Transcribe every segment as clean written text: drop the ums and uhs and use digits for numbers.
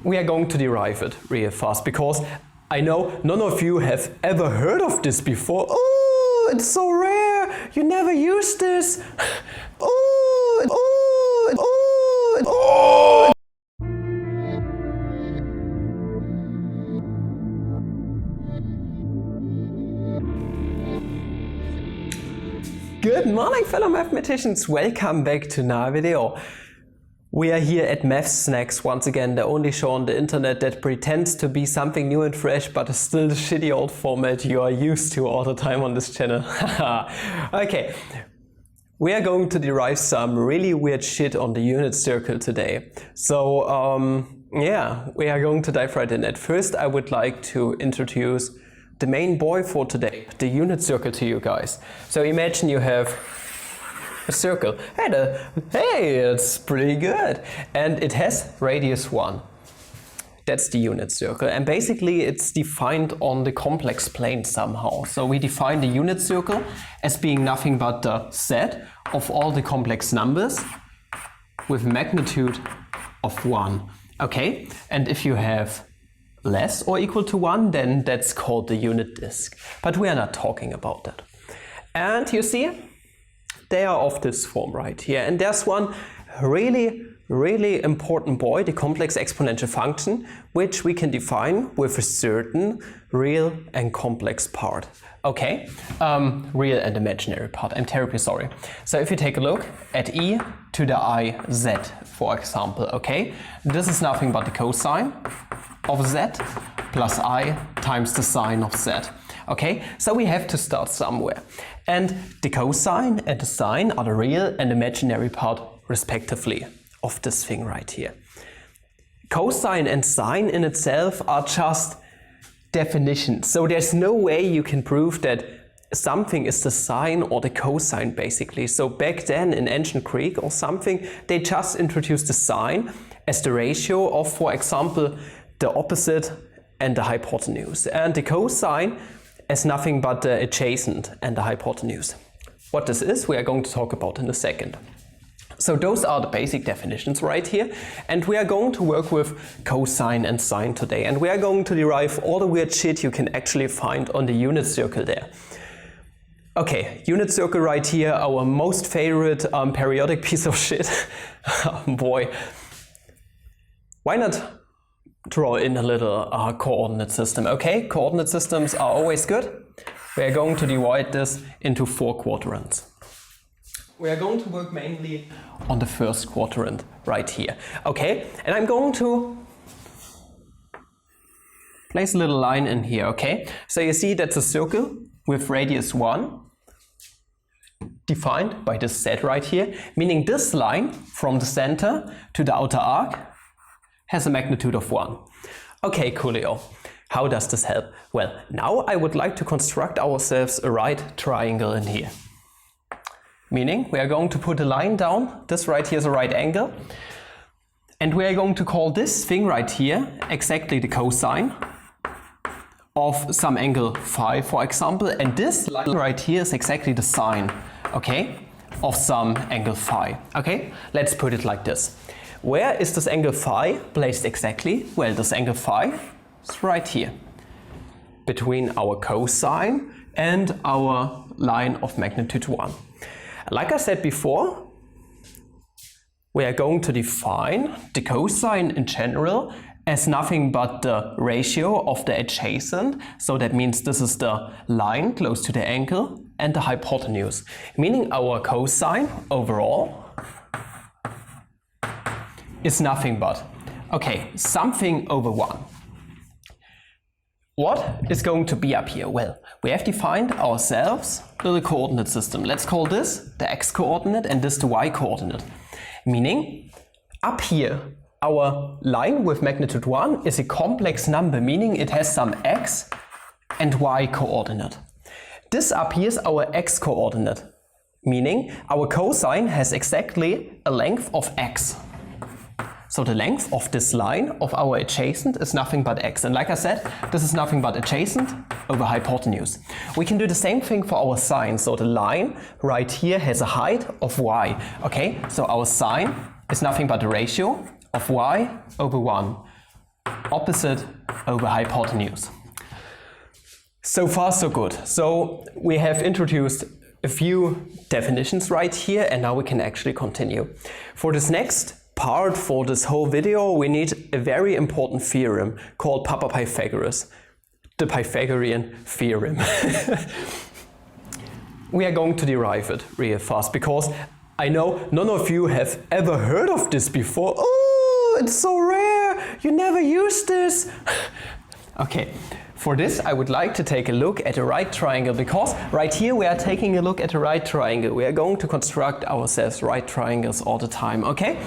we are going to derive it real fast, because I know none of you have ever heard of this before. Oh, it's so rare, you never use this. Good morning, fellow mathematicians, welcome back to another video. We are here at Math Snacks once again, the only show on the internet that pretends to be something new and fresh, but is still the shitty old format you are used to all the time on this channel. Okay, we are going to derive some really weird shit on the unit circle today. So yeah, we are going to dive right in. At first I would like to introduce the main boy for today, the unit circle, to you guys. So imagine you have a circle. Hey, it's pretty good. And it has radius 1. That's the unit circle. And basically it's defined on the complex plane somehow. So we define the unit circle as being nothing but the set of all the complex numbers with magnitude of 1. Okay? And if you have less or equal to 1, then that's called the unit disk. But we are not talking about that. And you see, they are of this form right here. And there's one really important boy, the complex exponential function, which we can define with a certain real and complex part. Okay, real and imaginary part. I'm terribly sorry. So if you take a look at e to the I z, for example, okay, this is nothing but the cosine of z plus I times the sine of z. Okay, so we have to start somewhere. And the cosine and the sine are the real and imaginary part, respectively, of this thing right here. Cosine and sine in itself are just definitions. So there's no way you can prove that something is the sine or the cosine, basically. So back then in ancient Greek or something, they just introduced the sine as the ratio of, for example, the opposite and the hypotenuse. And the cosine as nothing but the adjacent and the hypotenuse. What this is, we are going to talk about in a second. So those are the basic definitions right here, and we are going to work with cosine and sine today, and we are going to derive all the weird shit you can actually find on the unit circle there. Okay, unit circle right here, our most favorite periodic piece of shit. Boy, why not draw in a little coordinate system? Okay, coordinate systems are always good. We are going to divide this into 4 quadrants. We are going to work mainly on the first quadrant right here. Okay, and I'm going to place a little line in here. Okay, so you see that's a circle with radius 1 defined by this set right here, meaning this line from the center to the outer arc has a magnitude of 1. Okay, coolio. How does this help? Well, now I would like to construct ourselves a right triangle in here. Meaning we are going to put a line down, this right here is a right angle, and we are going to call this thing right here exactly the cosine of some angle phi, for example, and this line right here is exactly the sine, okay, of some angle phi. Okay, let's put it like this. Where is this angle phi placed exactly? Well, this angle phi is right here, between our cosine and our line of magnitude 1. Like I said before, we are going to define the cosine in general as nothing but the ratio of the adjacent. So that means this is the line close to the angle and the hypotenuse, meaning our cosine overall is nothing but, okay, something over 1. What is going to be up here? Well, we have defined ourselves a little coordinate system. Let's call this the x-coordinate and this the y-coordinate. Meaning, up here, our line with magnitude 1 is a complex number, meaning it has some x and y coordinate. This up here is our x-coordinate, meaning our cosine has exactly a length of x. So the length of this line of our adjacent is nothing but x. And like I said, this is nothing but adjacent over hypotenuse. We can do the same thing for our sine. So the line right here has a height of y. Okay, so our sine is nothing but the ratio of y over 1. opposite over hypotenuse. So far so good. So we have introduced a few definitions right here, and now we can actually continue. For this next part, for this whole video, we need a very important theorem called Papa Pythagoras, the Pythagorean theorem. We are going to derive it real fast because I know none of you have ever heard of this before. Oh, it's so rare, you never use this. Okay, for this I would like to take a look at a right triangle, because right here we are taking a look at a right triangle. We are going to construct ourselves right triangles all the time, okay?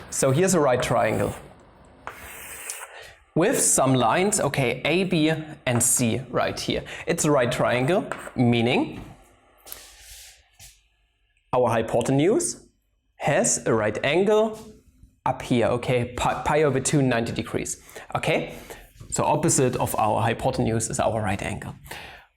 So here's a right triangle with some lines, okay, A, B and C right here. It's a right triangle, meaning our hypotenuse has a right angle up here, okay, pi over 2, 90 degrees, okay? So opposite of our hypotenuse is our right angle.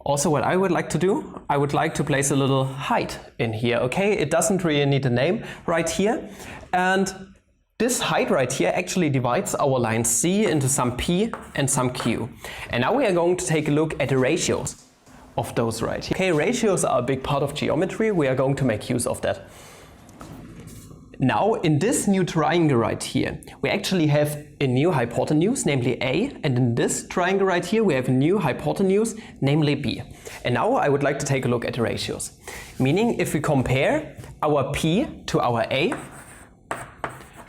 Also, what I would like to do, I would like to place a little height in here, okay? It doesn't really need a name right here. And this height right here actually divides our line C into some P and some Q. And now we are going to take a look at the ratios of those right here. Okay, ratios are a big part of geometry. We are going to make use of that. Now, in this new triangle right here, we actually have a new hypotenuse, namely A, and in this triangle right here, we have a new hypotenuse, namely B. And now I would like to take a look at the ratios. Meaning, if we compare our P to our A,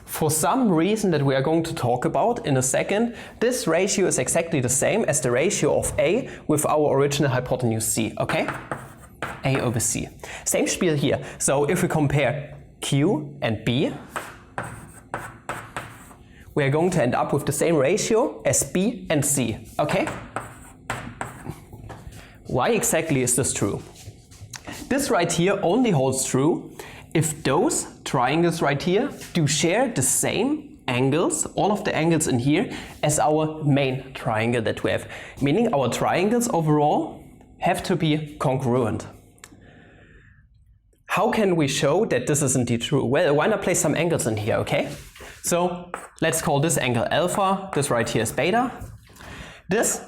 for some reason that we are going to talk about in a second, this ratio is exactly the same as the ratio of A with our original hypotenuse C, okay? A over C. Same spiel here. So if we compare Q and B, we are going to end up with the same ratio as B and C, okay? Why exactly is this true? This right here only holds true if those triangles right here do share the same angles, all of the angles in here, as our main triangle that we have. Meaning our triangles overall have to be congruent. How can we show that this is indeed true? Well, why not place some angles in here, okay? So let's call this angle alpha, this right here is beta. This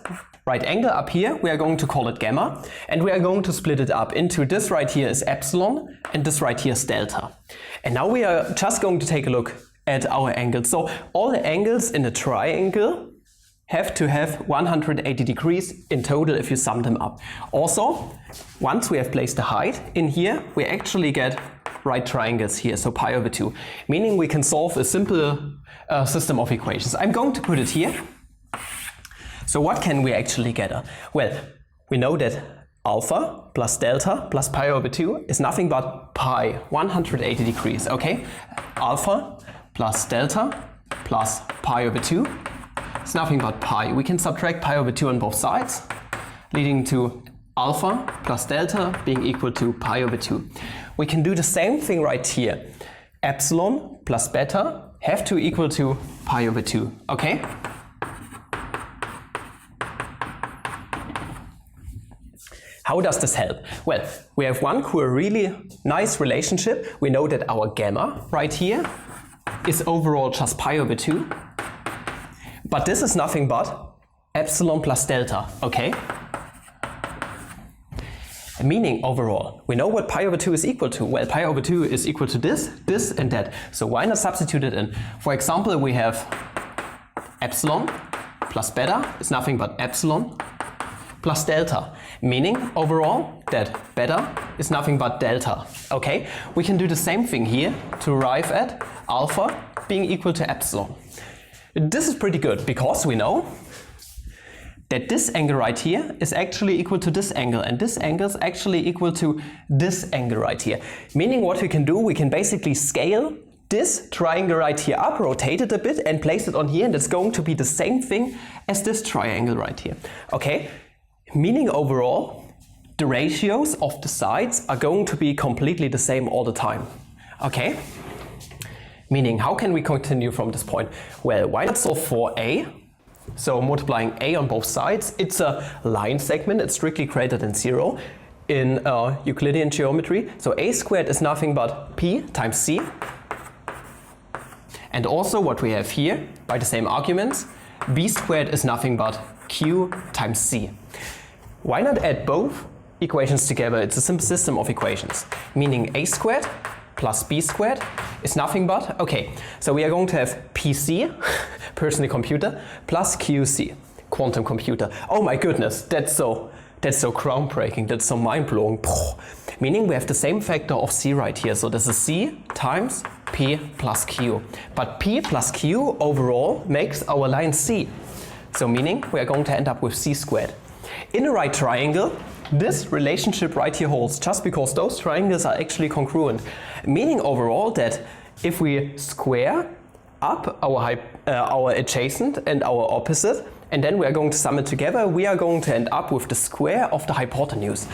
right angle up here, we are going to call it gamma, and we are going to split it up into this right here is epsilon, and this right here is delta. And now we are just going to take a look at our angles. So all the angles in a triangle have to have 180 degrees in total if you sum them up. Also, once we have placed the height in here, we actually get right triangles here, so pi over 2, meaning we can solve a simple system of equations. I'm going to put it here. So what can we actually get? Well, we know that alpha plus delta plus pi over 2 is nothing but pi, 180 degrees, okay? Alpha plus delta plus pi over 2 is nothing but pi. We can subtract pi over 2 on both sides, leading to alpha plus delta being equal to pi over 2. We can do the same thing right here. Epsilon plus beta have to equal to pi over 2, okay? How does this help? Well, we have one cool, really nice relationship. We know that our gamma right here is overall just pi over 2. But this is nothing but epsilon plus delta, okay? Meaning overall, we know what pi over 2 is equal to. Well, pi over 2 is equal to this, this and that. So why not substitute it in? For example, we have epsilon plus beta is nothing but epsilon plus delta, meaning overall that beta is nothing but delta, okay? We can do the same thing here to arrive at alpha being equal to epsilon. This is pretty good because we know that this angle right here is actually equal to this angle, and this angle is actually equal to this angle right here. Meaning what we can do, we can basically scale this triangle right here up, rotate it a bit and place it on here, and it's going to be the same thing as this triangle right here, okay? Meaning overall, the ratios of the sides are going to be completely the same all the time, okay? Meaning, how can we continue from this point? Well, why not solve for A? So multiplying A on both sides, it's a line segment, it's strictly greater than 0 in Euclidean geometry. So A squared is nothing but P times C. And also what we have here, by the same arguments, b squared is nothing but q times c. Why not add both equations together? It's a simple system of equations, meaning a squared plus b squared is nothing but, okay, so we are going to have pc, personal computer, plus qc, quantum computer. Oh my goodness, that's so groundbreaking, that's so mind-blowing. Meaning we have the same factor of c right here, so this is c times p plus q. But p plus q overall makes our line c. So meaning we are going to end up with c squared. In a right triangle, this relationship right here holds just because those triangles are actually congruent. Meaning overall that if we square up our adjacent and our opposite, and then we are going to sum it together, we are going to end up with the square of the hypotenuse.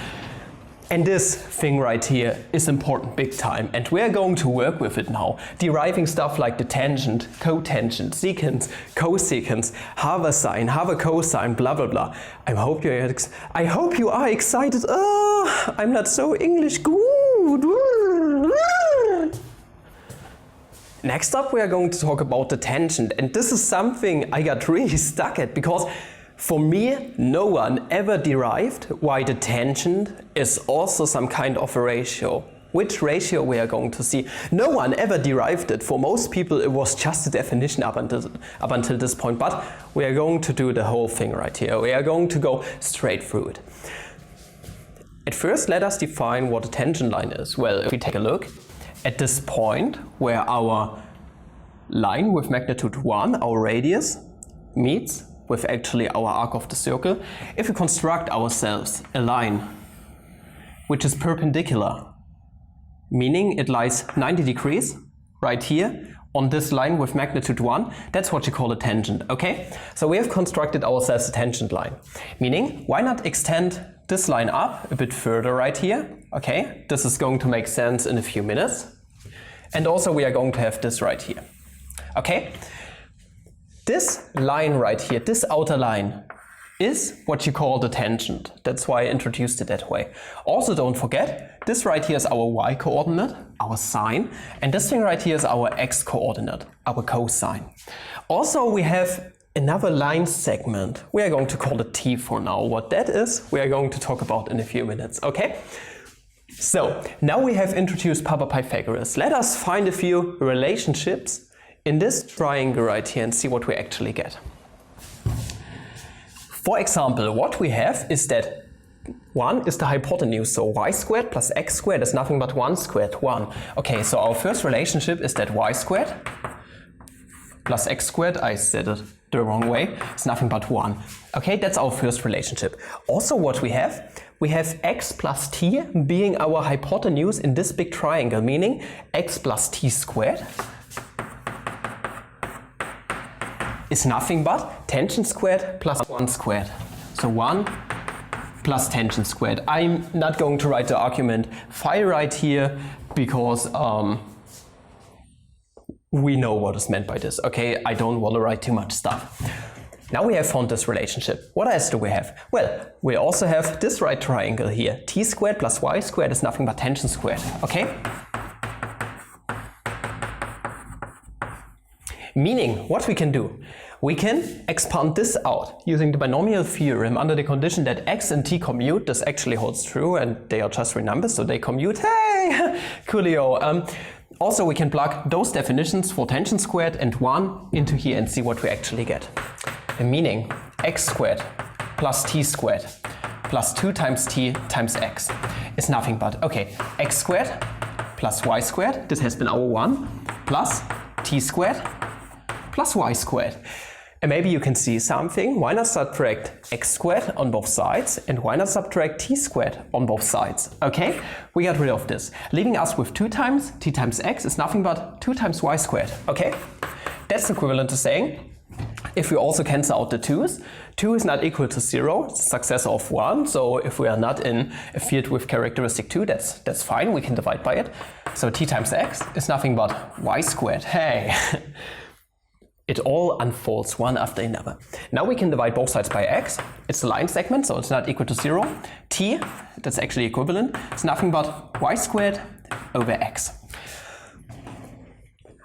And this thing right here is important big time, and we are going to work with it now, deriving stuff like the tangent, cotangent, secant, cosecant, havercine, havercosine, blah blah blah. I hope you are excited. Oh, I'm not so English good. Next up we are going to talk about the tangent, and this is something I got really stuck at because for me no one ever derived why the tangent is also some kind of a ratio. Which ratio we are going to see. No one ever derived it. For most people it was just a definition up until this point, but we are going to do the whole thing right here. We are going to go straight through it. At first let us define what a tangent line is. Well, if we take a look at this point where our line with magnitude 1, our radius, meets with actually our arc of the circle, if we construct ourselves a line which is perpendicular, meaning it lies 90 degrees right here on this line with magnitude 1, that's what you call a tangent, okay? So we have constructed ourselves a tangent line, meaning why not extend this line up a bit further right here, okay? This is going to make sense in a few minutes. And also we are going to have this right here, okay? This line right here, this outer line, is what you call the tangent. That's why I introduced it that way. Also don't forget, this right here is our y coordinate, our sine, and this thing right here is our x coordinate, our cosine. Also we have another line segment. We are going to call it t for now. What that is, we are going to talk about in a few minutes, okay? So, now we have introduced Papa Pythagoras. Let us find a few relationships in this triangle right here and see what we actually get. For example, what we have is that 1 is the hypotenuse, so y squared plus x squared is nothing but 1 squared, 1. Okay, so our first relationship is that y squared plus x squared, I said it the wrong way, it's nothing but 1. Okay, that's our first relationship. Also what we have x plus t being our hypotenuse in this big triangle, meaning x plus t squared is nothing but tangent squared plus 1 squared. So 1 plus tangent squared. I'm not going to write the argument phi right here because we know what is meant by this, okay? I don't want to write too much stuff. Now we have found this relationship. What else do we have? Well, we also have this right triangle here. T squared plus y squared is nothing but tangent squared, okay? Meaning, what we can do? We can expand this out using the binomial theorem under the condition that x and t commute. This actually holds true and they are just real numbers, so they commute. Hey, coolio. Also, we can plug those definitions for tangent squared and 1 into here and see what we actually get. Meaning, x squared plus t squared plus 2 times t times x is nothing but, okay, x squared plus y squared, this has been our 1, plus t squared plus y squared. And maybe you can see something. Why not subtract x squared on both sides, and why not subtract t squared on both sides? Okay, we got rid of this, leaving us with 2 times t times x is nothing but 2 times y squared. Okay, that's equivalent to saying, if we also cancel out the 2's, 2 is not equal to 0, it's a successor of 1, so if we are not in a field with characteristic 2, that's fine, we can divide by it. So t times x is nothing but y squared. Hey! It all unfolds one after another. Now we can divide both sides by x. It's a line segment, so it's not equal to 0. T, that's actually equivalent, it's nothing but y squared over x.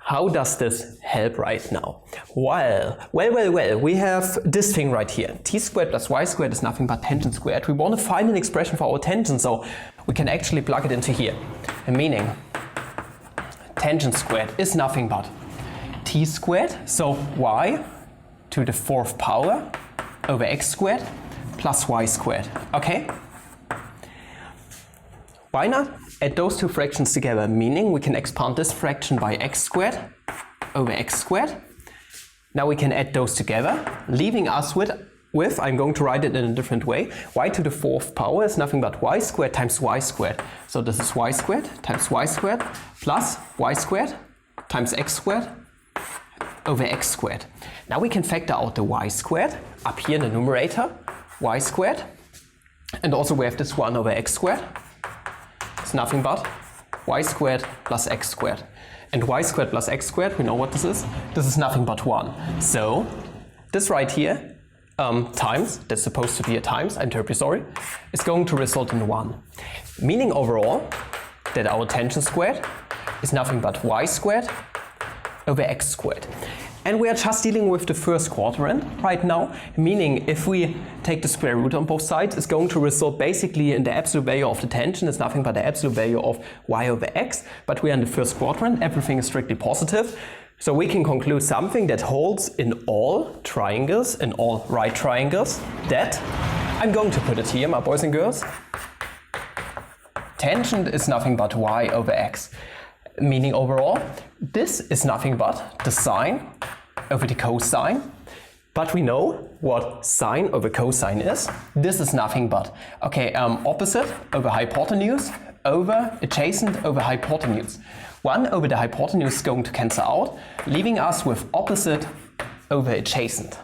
how does this help right now? Well, we have this thing right here. T squared plus y squared is nothing but tangent squared. We want to find an expression for our tangent, so we can actually plug it into here. Meaning, tangent squared is nothing but t squared, so y to the 4th power over x squared plus y squared, okay? Why not add those two fractions together, meaning we can expand this fraction by x squared over x squared. Now we can add those together, leaving us with, I'm going to write it in a different way, y to the 4th power is nothing but y squared times y squared. So this is y squared times y squared plus y squared times x squared over x squared. Now we can factor out the y squared up here in the numerator, y squared, and also we have this 1 over x squared. It's nothing but y squared plus x squared. And y squared plus x squared, we know what this is. This is nothing but 1. So this right here, times, that's supposed to be a times, I'm terribly sorry, is going to result in 1. Meaning overall that our tangent squared is nothing but y squared over x squared. And we are just dealing with the first quadrant right now, meaning if we take the square root on both sides, it's going to result basically in the absolute value of the tangent is nothing but the absolute value of y over x, but we are in the first quadrant, everything is strictly positive. So we can conclude something that holds in all triangles, in all right triangles, that, I'm going to put it here, my boys and girls, tangent is nothing but y over x. Meaning overall, this is nothing but the sine over the cosine, but we know what sine over cosine is. This is nothing but, okay, opposite over hypotenuse over adjacent over hypotenuse. 1 over the hypotenuse is going to cancel out, leaving us with opposite over adjacent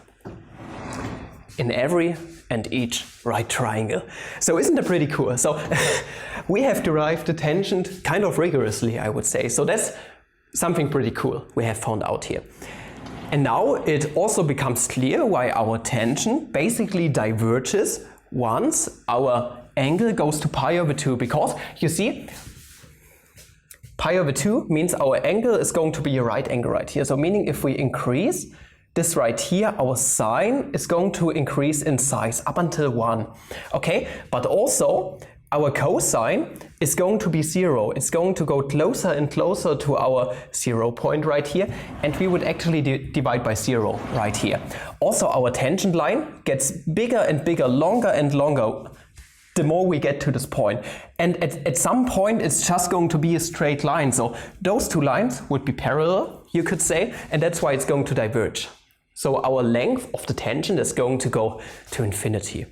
in every and each right triangle. So isn't that pretty cool? So we have derived the tangent kind of rigorously, I would say. So that's something pretty cool we have found out here. And now it also becomes clear why our tangent basically diverges once our angle goes to pi over 2, because you see, pi over 2 means our angle is going to be a right angle right here. So meaning if we increase this right here, our sine is going to increase in size up until 1. Okay, but also our cosine is going to be 0. It's going to go closer and closer to our 0 point right here, and we would actually divide by 0 right here. Also our tangent line gets bigger and bigger, longer and longer, the more we get to this point. And at some point it's just going to be a straight line. So those two lines would be parallel, you could say, and that's why it's going to diverge. So our length of the tangent is going to go to infinity.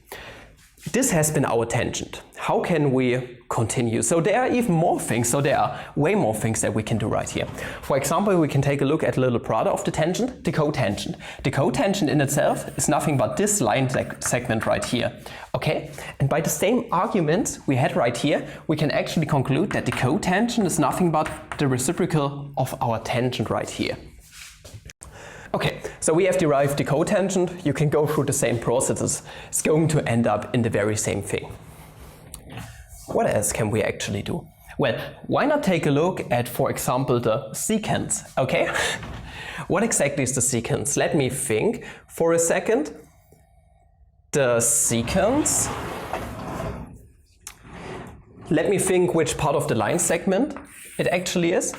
This has been our tangent. How can we continue? So there are even more things, so there are way more things that we can do right here. For example, we can take a look at a little brother of the tangent, the cotangent. The cotangent in itself is nothing but this line segment right here. Okay? And by the same arguments we had right here, we can actually conclude that the cotangent is nothing but the reciprocal of our tangent right here. Okay, so we have derived the cotangent. You can go through the same processes. It's going to end up in the very same thing. What else can we actually do? Well, why not take a look at, for example, the secants, okay? What exactly is the secant? Let me think for a second. The secants. Let me think which part of the line segment it actually is.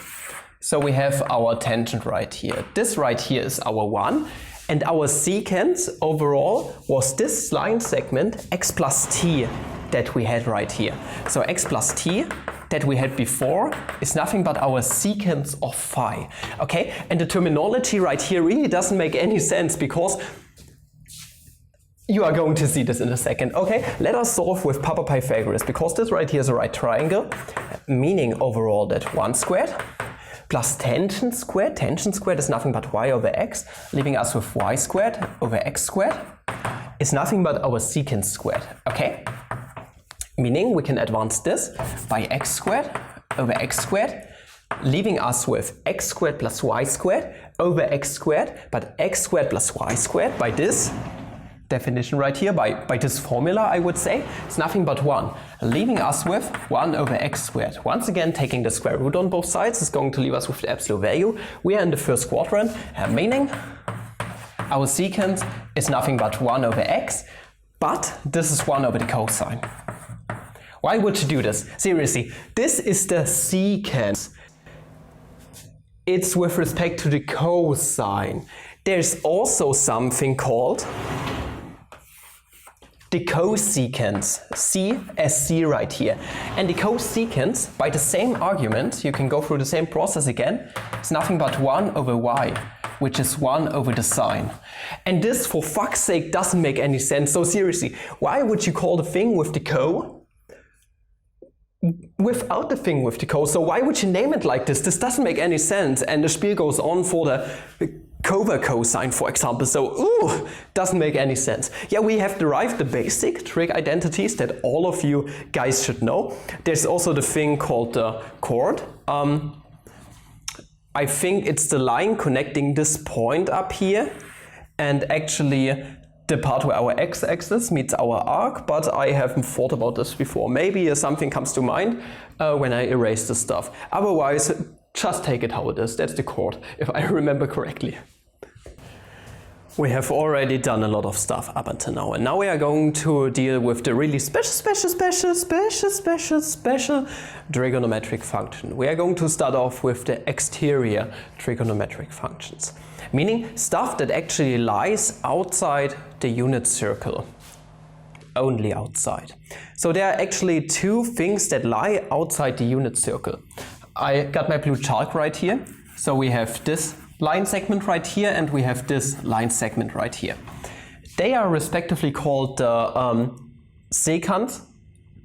So we have our tangent right here. This right here is our 1, and our secant overall was this line segment x plus t that we had right here. So x plus t that we had before is nothing but our secant of phi. Okay, and the terminology right here really doesn't make any sense, because you are going to see this in a second. Okay, let us solve with Papa Pythagoras, because this right here is a right triangle, meaning overall that 1 squared plus tangent squared is nothing but y over x, leaving us with y squared over x squared, is nothing but our secant squared, okay? Meaning we can advance this by x squared over x squared, leaving us with x squared plus y squared over x squared, but x squared plus y squared by this definition right here by this formula, I would say, it's nothing but 1, leaving us with 1 over x squared. Once again, taking the square root on both sides is going to leave us with the absolute value. We are in the first quadrant, meaning our secant is nothing but 1 over x, but this is 1 over the cosine. Why would you do this? Seriously, this is the secant. It's with respect to the cosine. There's also something called the cosecant, C as C right here. And the cosecant, by the same argument, you can go through the same process again, it's nothing but 1 over y, which is 1 over the sine. And this, for fuck's sake, doesn't make any sense. So seriously, why would you call the thing with the co without the thing with the co? So why would you name it like this? This doesn't make any sense. And the spiel goes on for the cosine, for example. So, doesn't make any sense. Yeah, we have derived the basic trig identities that all of you guys should know. There's also the thing called the chord. I think it's the line connecting this point up here and actually the part where our x-axis meets our arc, but I haven't thought about this before. Maybe something comes to mind when I erase this stuff. Otherwise, just take it how it is. That's the chord, if I remember correctly. We have already done a lot of stuff up until now, and now we are going to deal with the really special trigonometric function. We are going to start off with the exterior trigonometric functions, meaning stuff that actually lies outside the unit circle, only outside. So there are actually two things that lie outside the unit circle. I got my blue chalk right here, so we have this line segment right here and we have this line segment right here. They are respectively called the secant,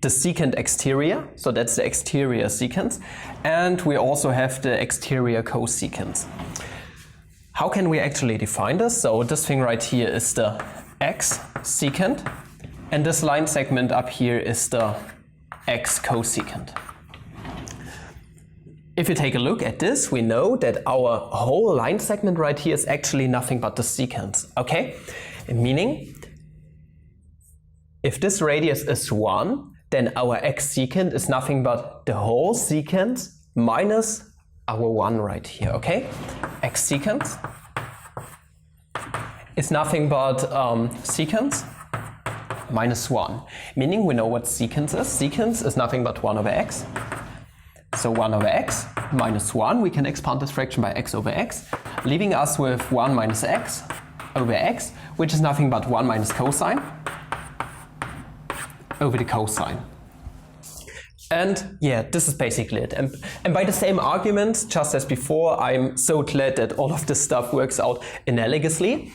the secant exterior, so that's the exterior secant, and we also have the exterior cosecant. How can we actually define this? So this thing right here is the exsecant and this line segment up here is the x-cosecant. If you take a look at this, we know that our whole line segment right here is actually nothing but the secant, okay? Meaning, if this radius is 1, then our x-secant is nothing but the whole secant minus our 1 right here, okay? X-secant is nothing but secant minus 1, meaning we know what secant is. Secant is nothing but 1 over x. So 1 over x minus 1, we can expand this fraction by x over x, leaving us with 1 minus x over x, which is nothing but 1 minus cosine over the cosine. And yeah, this is basically it. And by the same argument, just as before, I'm so glad that all of this stuff works out analogously.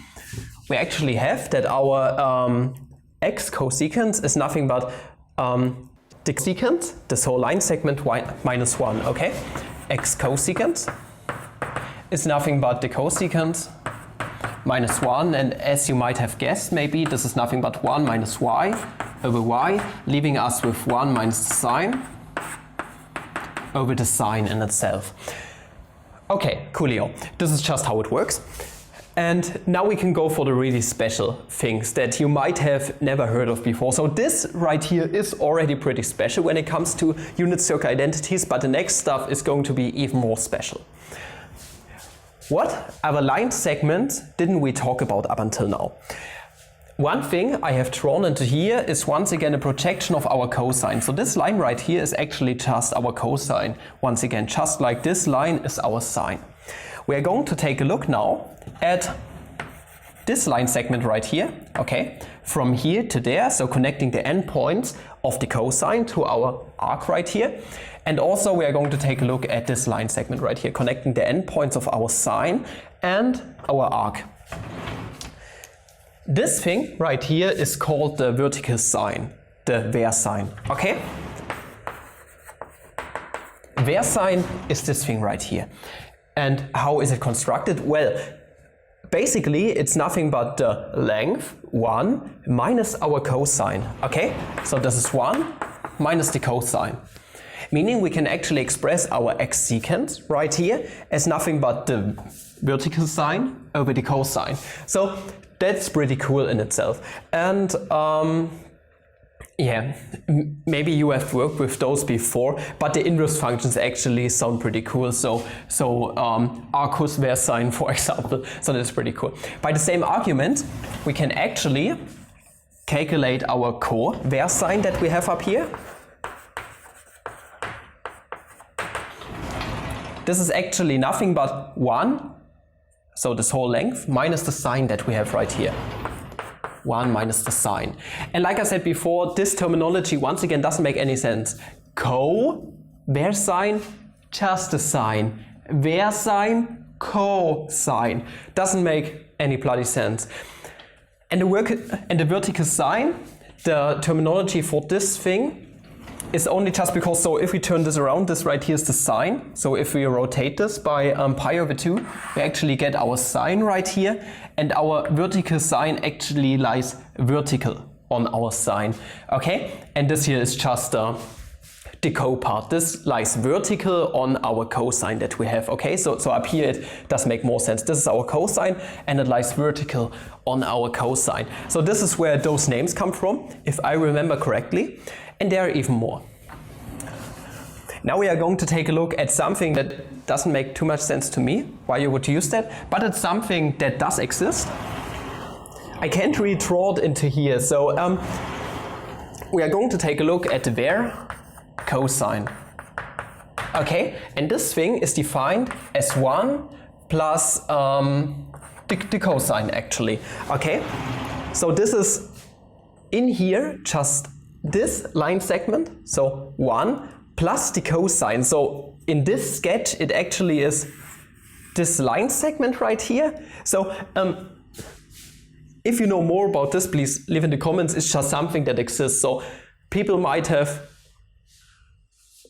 We actually have that our x cosecant is nothing but the secant, this whole line segment minus 1, okay? X cosecant is nothing but the cosecant minus 1, and as you might have guessed, maybe this is nothing but 1 minus y over y, leaving us with 1 minus the sine over the sine in itself. Okay, coolio. This is just how it works. And now we can go for the really special things that you might have never heard of before. So this right here is already pretty special when it comes to unit circle identities, but the next stuff is going to be even more special. What other line segment didn't we talk about up until now? One thing I have drawn into here is once again a projection of our cosine. So this line right here is actually just our cosine. Once again, just like this line is our sine. We are going to take a look now at this line segment right here, okay, from here to there, so connecting the endpoints of the cosine to our arc right here. And also we are going to take a look at this line segment right here, connecting the endpoints of our sine and our arc. This thing right here is called the vertical sine, the versine, okay? Versine is this thing right here. And how is it constructed? Well, basically it's nothing but the length, 1, minus our cosine, okay? So this is 1 minus the cosine. Meaning we can actually express our exsecant right here as nothing but the vertical sine over the cosine. So that's pretty cool in itself. And yeah, maybe you have worked with those before, but the inverse functions actually sound pretty cool. So arcus versine, for example. So that's pretty cool. By the same argument, we can actually calculate our co-versine that we have up here. This is actually nothing but 1, so this whole length, minus the sine that we have right here. 1 minus the sine. And like I said before, this terminology once again doesn't make any sense. Co-versine, just the sine. Versine, cosine. Doesn't make any bloody sense. And the vertical sine, the terminology for this thing is only just because, so if we turn this around, this right here is the sine. So if we rotate this by pi over 2, we actually get our sine right here, and our vertical sine actually lies vertical on our sine. Okay, and this here is just the co part. This lies vertical on our cosine that we have. Okay, so up here it does make more sense. This is our cosine and it lies vertical on our cosine. So this is where those names come from, if I remember correctly. And there are even more. Now we are going to take a look at something that doesn't make too much sense to me, why you would use that, but it's something that does exist. I can't really draw it into here, so we are going to take a look at the cosine. Okay, and this thing is defined as 1 plus the cosine actually. Okay, so this is in here just this line segment, so 1 plus the cosine. So in this sketch it actually is this line segment right here. So if you know more about this, please leave in the comments. It's just something that exists. So people might have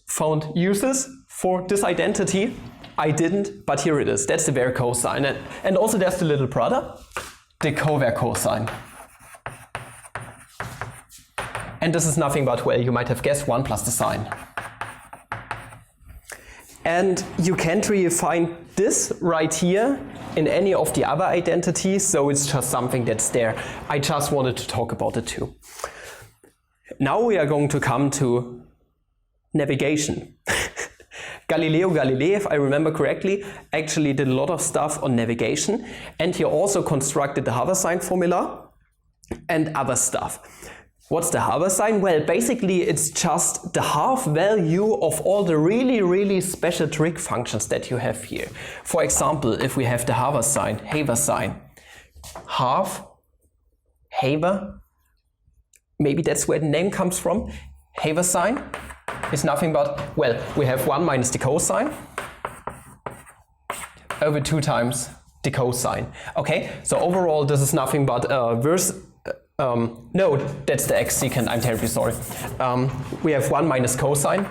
found uses for this identity. I didn't, but here it is. That's the cosine. And also there's the little brother, the cosine. And this is nothing but, well, you might have guessed, 1 plus the sine. And you can't really find this right here in any of the other identities, so it's just something that's there. I just wanted to talk about it too. Now we are going to come to navigation. Galileo Galilei, if I remember correctly, actually did a lot of stuff on navigation, and he also constructed the havercosine formula and other stuff. What's the havercosine? Well, basically it's just the half value of all the really special trig functions that you have here. For example, if we have the havercosine, half, haver, maybe that's where the name comes from. Havercosine is nothing but, well, we have 1 minus the cosine over 2 times the cosine. Okay, so overall this is nothing but no, that's the exsecant, I'm terribly sorry. We have 1 minus cosine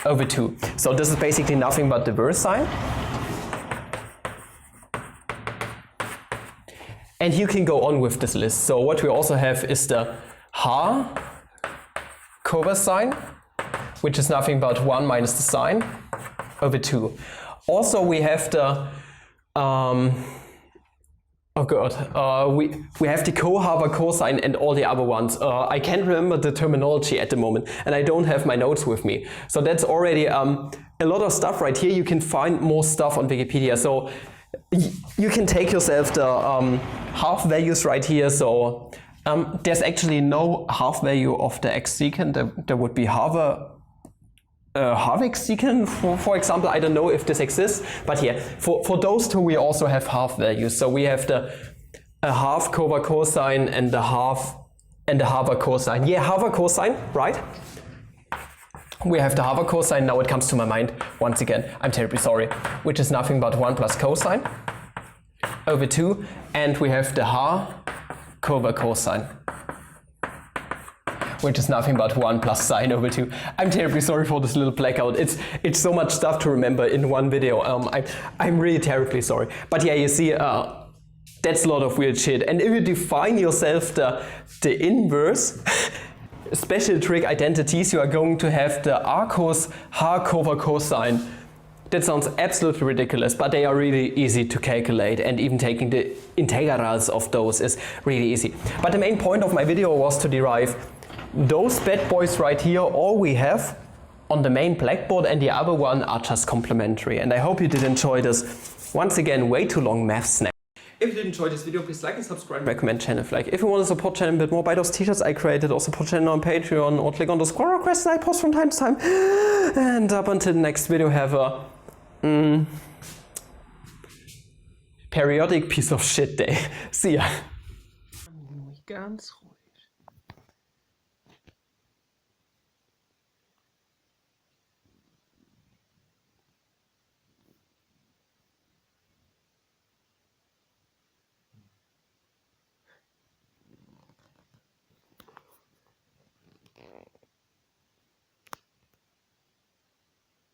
over 2. So this is basically nothing but the versine. And you can go on with this list. So what we also have is the havercosine, which is nothing but 1 minus the sine over 2. Also we have the we have the havercosine and all the other ones. I can't remember the terminology at the moment, and I don't have my notes with me. So that's already a lot of stuff right here. You can find more stuff on Wikipedia. So you can take yourself the half values right here. So there's actually no half value of the exsecant. There would be havercosine, for example. I don't know if this exists, but yeah, for those two we also have half values. So we have the half cosine and the havercosine. Yeah, havercosine, right? We have the havercosine. Now it comes to my mind once again. I'm terribly sorry. Which is nothing but 1 plus cosine over 2, and we have the havercosine, which is nothing but 1 plus sine over 2. I'm terribly sorry for this little blackout. It's so much stuff to remember in one video. I'm really terribly sorry. But yeah, you see, that's a lot of weird shit. And if you define yourself the inverse special trig identities, you are going to have the arcos havercosine. that sounds absolutely ridiculous, but they are really easy to calculate, and even taking the integrals of those is really easy. But the main point of my video was to derive those bad boys right here. All we have on the main blackboard and the other one are just complementary. And I hope you did enjoy this, once again, way too long math snack. If you did enjoy this video, please like and subscribe. Recommend channel flag. If you want to support channel a bit more, buy those t-shirts I created, or support channel on Patreon, or click on the squirrel requests I post from time to time. And up until the next video, have a periodic piece of shit day. See ya.